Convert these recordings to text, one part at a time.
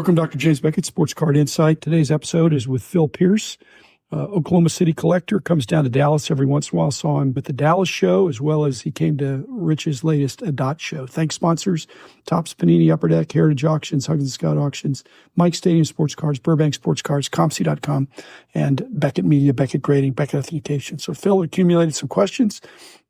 Welcome, Dr. James Beckett, Sports Card Insight. Today's episode is with Phil Pierce, Oklahoma City collector, comes down to Dallas every once in a while. Saw him at the Dallas show, as well as he came to Rich's latest Dot show. Thanks, sponsors: Topps, Panini, Upper Deck, Heritage Auctions, Huggins & Scott Auctions, Mike Stadium Sports Cards, Burbank Sports Cards, COMC.com, and Beckett Media, Beckett Grading, Beckett Authentication. So Phil accumulated some questions.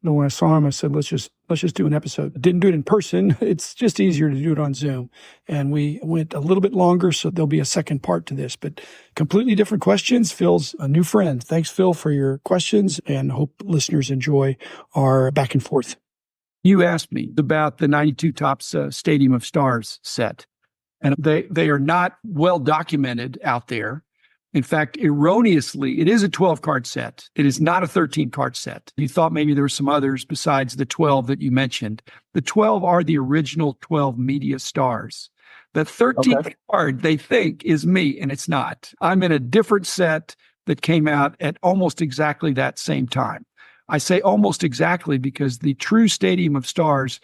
And when I saw him, I said, let's just do an episode. I didn't do it in person. It's just easier to do it on Zoom. And we went a little bit longer, so there'll be a second part to this, but completely different questions. Phil's a new friend. Thanks, Phil, for your questions, and hope listeners enjoy our back and forth. You asked me about the 92 Topps Stadium of Stars set, and they are not well documented out there. In fact, erroneously, it is a 12-card set. It is not a 13-card set. You thought maybe there were some others besides the 12 that you mentioned. The 12 are the original 12 media stars. The 13th card, they think, is me, and it's not. I'm in a different set that came out at almost exactly that same time. I say almost exactly because the true Stadium of Stars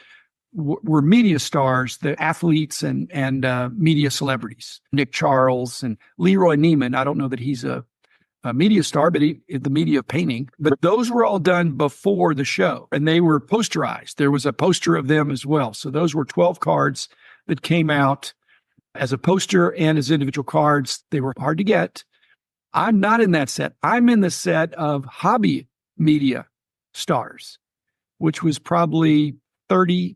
were media stars, the athletes and media celebrities, Nick Charles and Leroy Neiman. I don't know that he's a media star, but the media painting. But those were all done before the show, and they were posterized. There was a poster of them as well. So those were 12 cards that came out as a poster and as individual cards. They were hard to get. I'm not in that set. I'm in the set of hobby media stars, which was probably 30,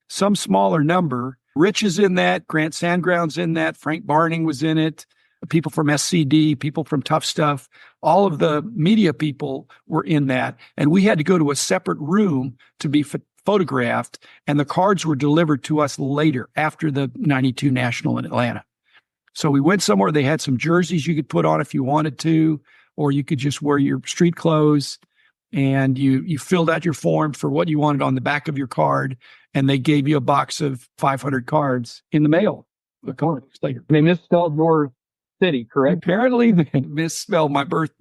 some smaller number. Rich is in that. Grant Sandground's in that. Frank Barning was in it. People from SCD, people from Tough Stuff, all of the media people were in that. And we had to go to a separate room to be photographed. And the cards were delivered to us later, after the 92 National in Atlanta. So we went somewhere. They had some jerseys you could put on if you wanted to, or you could just wear your street clothes. And you filled out your form for what you wanted on the back of your card, and they gave you a box of 500 cards in the mail. A couple weeks later. They misspelled your city, correct? Apparently, they misspelled my birth.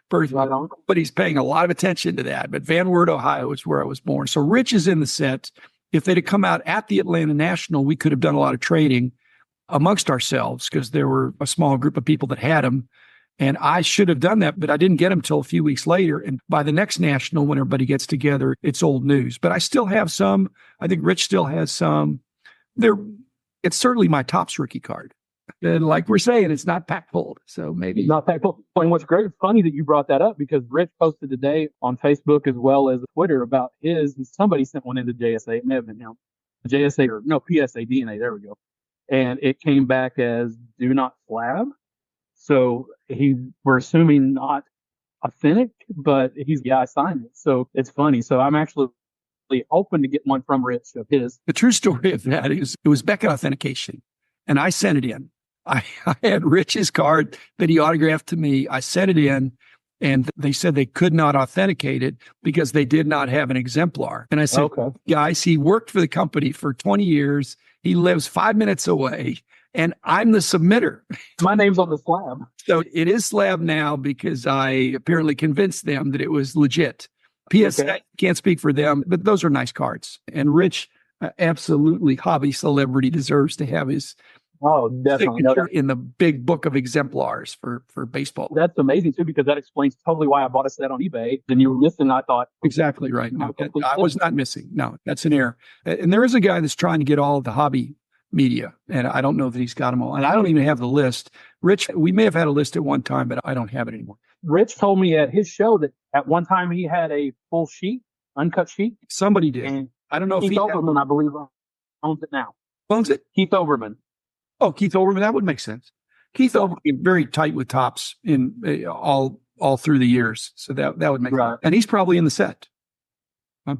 But he's paying a lot of attention to that. But Van Wert, Ohio is where I was born. So Rich is in the set. If they'd have come out at the Atlanta National, we could have done a lot of trading amongst ourselves because there were a small group of people that had them. And I should have done that, but I didn't get them till a few weeks later. And by the next national, when everybody gets together, it's old news. But I still have some. I think Rich still has some. It's certainly my Topps rookie card. And like we're saying, it's not pack pulled. So maybe not pack pulled. And what's great, it's funny that you brought that up because Rich posted today on Facebook as well as Twitter about his, and somebody sent one into JSA. It may have been him. JSA or no, PSA DNA. There we go. And it came back as do not slab. So we're assuming not authentic, but I signed it. So it's funny. So I'm actually open to get one from Rich of his. The true story of that is it was Beckett Authentication, and I sent it in. I had Rich's card that he autographed to me. I sent it in, and they said they could not authenticate it because they did not have an exemplar. And I said, guys, he worked for the company for 20 years. He lives 5 minutes away. And I'm the submitter. My name's on the slab. So it is slab now because I apparently convinced them that it was legit. PSA, can't speak for them, but those are nice cards. And Rich, absolutely hobby celebrity, deserves to have his signature in the big book of exemplars for baseball. That's amazing, too, because that explains totally why I bought a set on eBay. Then you were missing, I thought. Exactly right. No, I was not missing. No, that's an error. And there is a guy that's trying to get all of the hobby media, and I don't know that he's got them all. And I don't even have the list. Rich, we may have had a list at one time, but I don't have it anymore. Rich told me at his show that at one time he had a full sheet, uncut sheet. Somebody did. And I don't know if Keith Overman, I believe, owns it now. Owns it? Keith Overman. Oh, Keith Overman. That would make sense. Keith Overman, very tight with Topps in all through the years. So that would make sense. And he's probably in the set.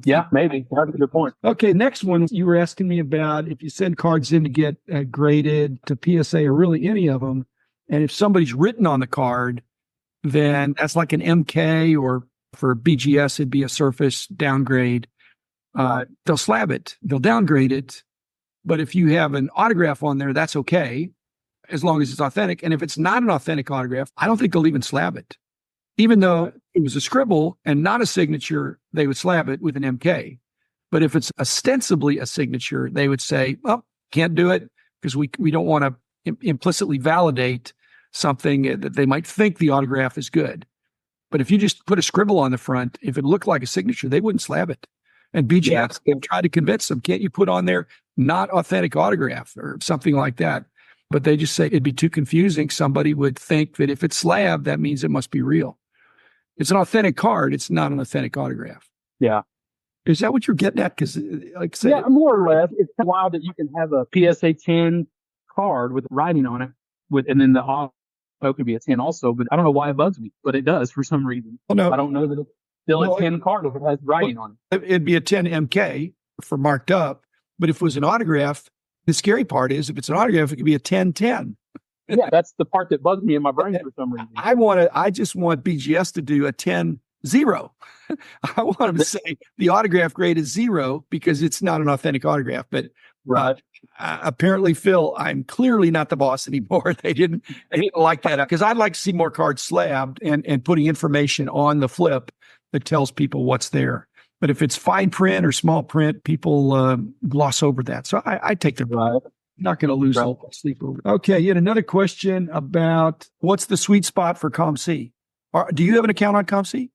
Yeah, maybe. That's a good point. Okay, next one. You were asking me about if you send cards in to get graded to PSA or really any of them, and if somebody's written on the card, then that's like an MK, or for BGS, it'd be a surface downgrade. They'll slab it. They'll downgrade it. But if you have an autograph on there, that's okay, as long as it's authentic. And if it's not an authentic autograph, I don't think they'll even slab it. Even though it was a scribble and not a signature, they would slab it with an MK. But if it's ostensibly a signature, they would say, oh, can't do it. because we don't want to implicitly validate something that they might think the autograph is good. But if you just put a scribble on the front, if it looked like a signature, they wouldn't slab it. And BGS have tried to convince them, can't you put on there not authentic autograph or something like that? But they just say it'd be too confusing. Somebody would think that if it's slab, that means it must be real. It's an authentic card. It's not an authentic autograph. Yeah. Is that what you're getting at? Because, like I said, Yeah, more or less. It's wild that you can have a PSA 10 card with writing on it, and then the auto could be a 10 also. But I don't know why it bugs me, but it does for some reason. well, no, I don't know that it's still a 10 card if it has writing on it. it'd be a 10 MK for marked up. But if it was an autograph, the scary part is if it's an autograph, it could be a 10-10. Yeah, that's the part that bugs me in my brain for some reason. I just want BGS to do a 10-0. I want them to say the autograph grade is 0 because it's not an authentic autograph. But Right. Apparently, Phil, I'm clearly not the boss anymore. They didn't like that because I'd like to see more cards slabbed and putting information on the flip that tells people what's there. But if it's fine print or small print, people gloss over that. So I take the Right. not going to lose sleep over. Okay, yet another question about what's the sweet spot for COMC? Do you have an account on COMC?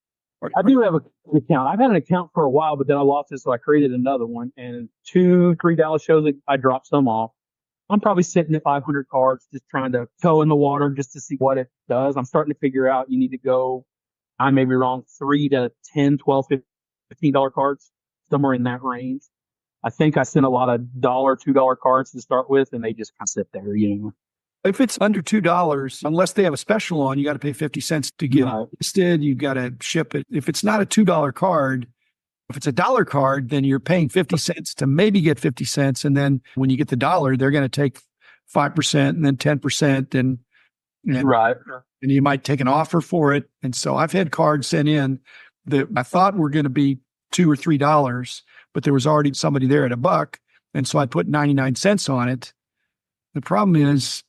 I do have an account. I've had an account for a while, but then I lost it, so I created another one. And 2-3 Dallas shows, I dropped some off. I'm probably sitting at 500 cards, just trying to toe in the water just to see what it does. I'm starting to figure out you need to go, I may be wrong, 3 to 10, 12, $15 cards, somewhere in that range. I think I sent a lot of $1, $2 cards to start with, and they just kind of sit there, If it's under $2, unless they have a special on, you got to pay 50 cents to get it listed. You've got to ship it. If it's not a $2 card, if it's a $1 card, then you're paying 50 cents to maybe get 50 cents. And then when you get the $1, they're going to take 5% and then 10% and you might take an offer for it. And so I've had cards sent in that I thought were going to be $2 or $3, but there was already somebody there at $1. And so I put 99 cents on it. The problem is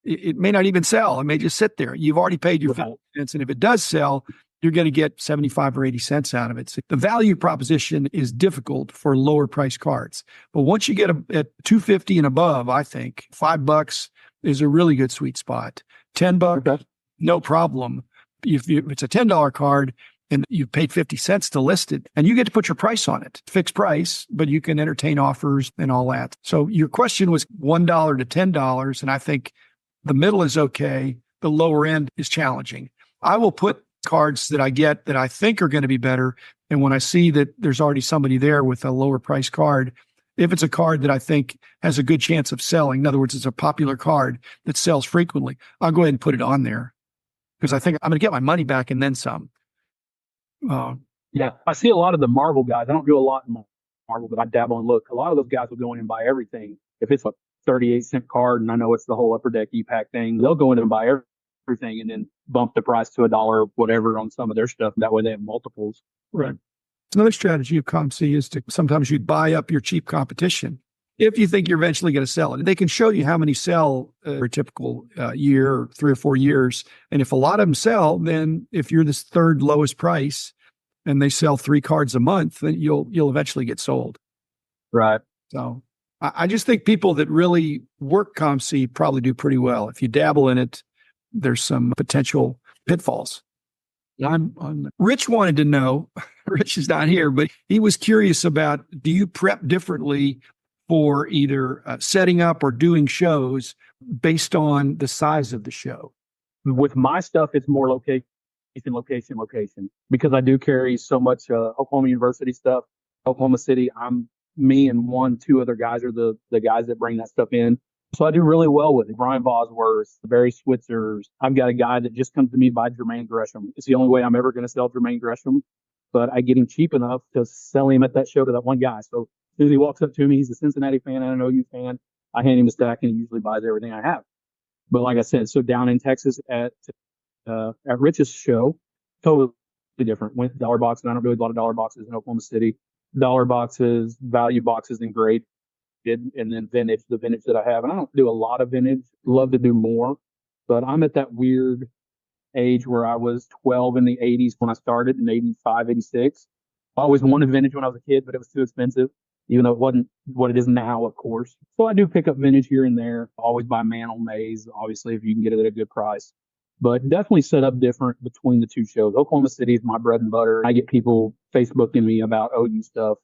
it may not even sell. It may just sit there. You've already paid your 50 cents. And if it does sell, you're going to get 75 or 80 cents out of it. So the value proposition is difficult for lower price cards. But once you get at $2.50 and above, I think $5 is a really good sweet spot. $10, no problem. If it's a $10 card and you've paid 50 cents to list it, and you get to put your price on it, fixed price, but you can entertain offers and all that. So your question was $1 to $10, and I think the middle is okay. The lower end is challenging. I will put cards that I get that I think are going to be better. And when I see that there's already somebody there with a lower price card, if it's a card that I think has a good chance of selling, in other words, it's a popular card that sells frequently, I'll go ahead and put it on there because I think I'm going to get my money back and then some. Yeah, I see a lot of the Marvel guys. I don't do a lot in Marvel, but I dabble and look. A lot of those guys will go in and buy everything. If it's a 38-cent card, and I know it's the whole Upper Deck E-Pack thing, they'll go in and buy everything and then bump the price to $1, whatever, on some of their stuff. That way they have multiples. Right. Another strategy of COMC is to sometimes you buy up your cheap competition if you think you're eventually going to sell it. And they can show you how many sell for a typical year or 3 or 4 years. And if a lot of them sell, then if you're the third lowest price and they sell 3 cards a month, then you'll eventually get sold. Right. So I just think people that really work COMC probably do pretty well. If you dabble in it, there's some potential pitfalls. Rich wanted to know, Rich is not here, but he was curious about, do you prep differently for either setting up or doing shows based on the size of the show? With my stuff, it's more location, because I do carry so much Oklahoma University stuff, Oklahoma City. Me and 1-2 other guys are the guys that bring that stuff in. So I do really well with it. Brian Bosworth, Barry Switzers. I've got a guy that just comes to me to buy Jermaine Gresham. It's the only way I'm ever going to sell Jermaine Gresham, but I get him cheap enough to sell him at that show to that one guy. So as soon as he walks up to me, he's a Cincinnati fan and an OU fan. I hand him a stack and he usually buys everything I have. But like I said, so down in Texas at Rich's show, totally different. Went to dollar box, and I don't do a lot of dollar boxes in Oklahoma City. Dollar boxes, value boxes, and grade. And then vintage, the vintage that I have. And I don't do a lot of vintage, love to do more, but I'm at that weird age where I was 12 in the 80s when I started in 85, 86. I always wanted vintage when I was a kid, but it was too expensive. even though it wasn't what it is now, of course. So I do pick up vintage here and there. Always buy man on Maze, obviously, if you can get it at a good price. But definitely set up different between the two shows. Oklahoma City is my bread and butter. I get people Facebooking me about OU stuff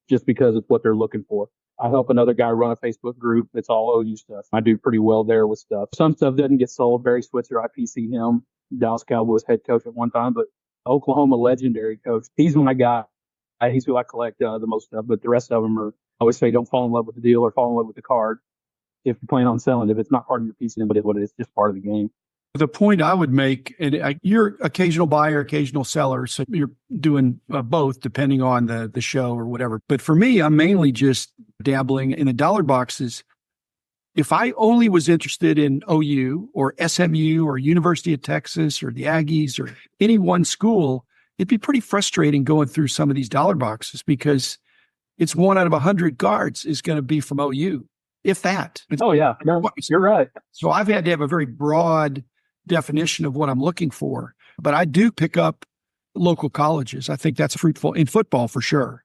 just because it's what they're looking for. I help another guy run a Facebook group. It's all OU stuff. I do pretty well there with stuff. Some stuff doesn't get sold. Barry Switzer, I PC him, Dallas Cowboys head coach at one time, but Oklahoma legendary coach. He's my guy. He's who I collect the most stuff, but the rest of them are, I always say, don't fall in love with the deal or fall in love with the card. If you plan on selling, if it's not part of your PC, then it is what it is, just part of the game. The point I would make, and you're occasional buyer, occasional seller, so you're doing both depending on the show or whatever. But for me, I'm mainly just dabbling in the dollar boxes. If I only was interested in OU or SMU or University of Texas or the Aggies or any one school, it'd be pretty frustrating going through some of these dollar boxes because it's 1 out of 100 cards is going to be from OU, if that. Oh, yeah. No, you're right. So I've had to have a very broad definition of what I'm looking for, but I do pick up local colleges. I think that's fruitful in football for sure.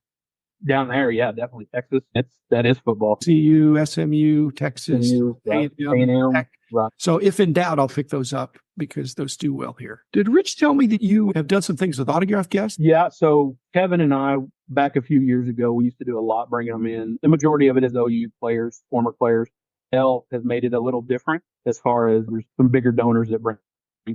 Down there, yeah, definitely. Texas, that is football. CU, SMU, Texas, A&M. Right. So if in doubt, I'll pick those up because those do well here. Did Rich tell me that you have done some things with autograph guests? Yeah, so Kevin and I, back a few years ago, we used to do a lot bringing them in. The majority of it is OU players, former players. L has made it a little different as far as there's some bigger donors that bring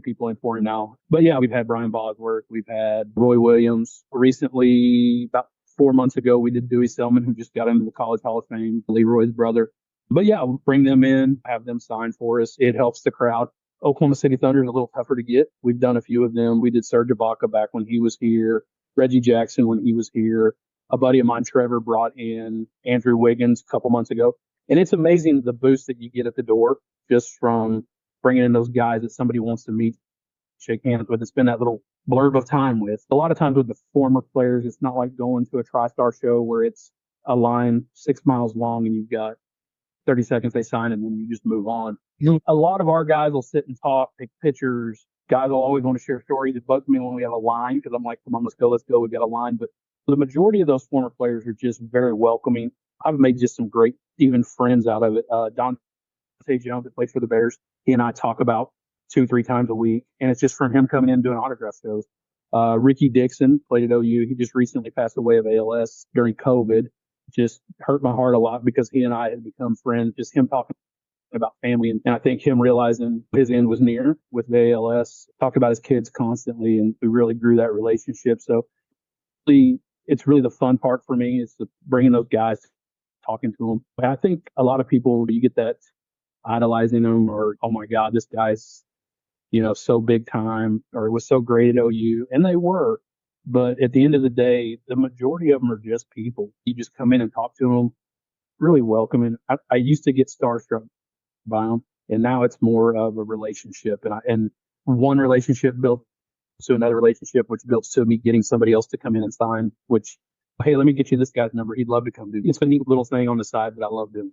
people in for him now. But yeah, we've had Brian Bosworth, we've had Roy Williams. Recently, about 4 months ago, we did Dewey Selman, who just got into the College Hall of Fame, Leroy's brother. But yeah, we'll bring them in, have them sign for us. It helps the crowd. Oklahoma City Thunder is a little tougher to get. We've done a few of them. We did Serge Ibaka back when he was here, Reggie Jackson when he was here. A buddy of mine, Trevor, brought in Andrew Wiggins a couple months ago. And it's amazing the boost that you get at the door just from bringing in those guys that somebody wants to meet, shake hands with, and spend that little blurb of time with. A lot of times with the former players, it's not like going to a TriStar show where it's a line 6 miles long and you've got 30 seconds they sign and then you just move on. A lot of our guys will sit and talk, take pictures. Guys will always want to share stories. It bugs me when we have a line because I'm like, come on, let's go. We've got a line. But the majority of those former players are just very welcoming. I've made just some great, even friends out of it. Dante Jones, that plays for the Bears, he and I talk about 2-3 times a week. And it's just from him coming in and doing autograph shows. Ricky Dixon played at OU. He just recently passed away of ALS during COVID. Just hurt my heart a lot because he and I had become friends, just him talking about family. And I think him realizing his end was near with the ALS, talked about his kids constantly, and we really grew that relationship. So it's really the fun part for me is bringing those guys, talking to them. But I think a lot of people, you get that idolizing them or, oh my God, this guy's, so big time or was so great at OU. And they were. But at the end of the day, the majority of them are just people. You just come in and talk to them, really welcoming. I used to get starstruck by them, and now it's more of a relationship. And one relationship built to another relationship, which builds to me getting somebody else to come in and sign, which, hey, let me get you this guy's number. He'd love to come do. It's a neat little thing on the side that I love doing.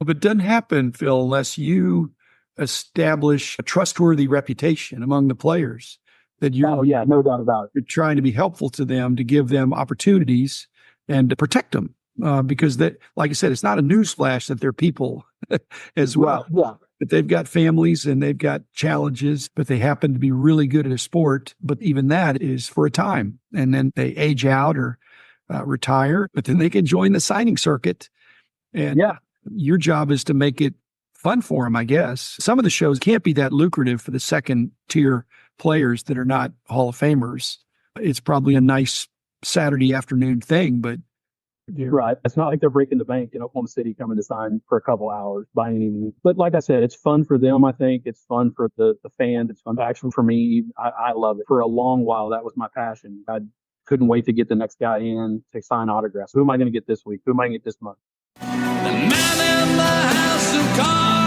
But it doesn't happen, Phil, unless you establish a trustworthy reputation among the players. That you're, oh, yeah, no doubt about it. You're trying to be helpful to them, to give them opportunities and to protect them. Because that, like I said, it's not a newsflash that they're people as well. Yeah. But they've got families and they've got challenges, but they happen to be really good at a sport. But even that is for a time. And then they age out or retire, but then they can join the signing circuit. And your job is to make it fun for them, I guess. Some of the shows can't be that lucrative for the second tier players that are not Hall of Famers. It's probably a nice Saturday afternoon thing, but right. It's not like they're breaking the bank in Oklahoma City coming to sign for a couple hours by any means. But like I said, it's fun for them. I think it's fun for the fans. It's fun actually for me. I love it. For a long while, that was my passion. I couldn't wait to get the next guy in to sign autographs. Who am I going to get this week? Who am I going to get this month? The man in the house of cards.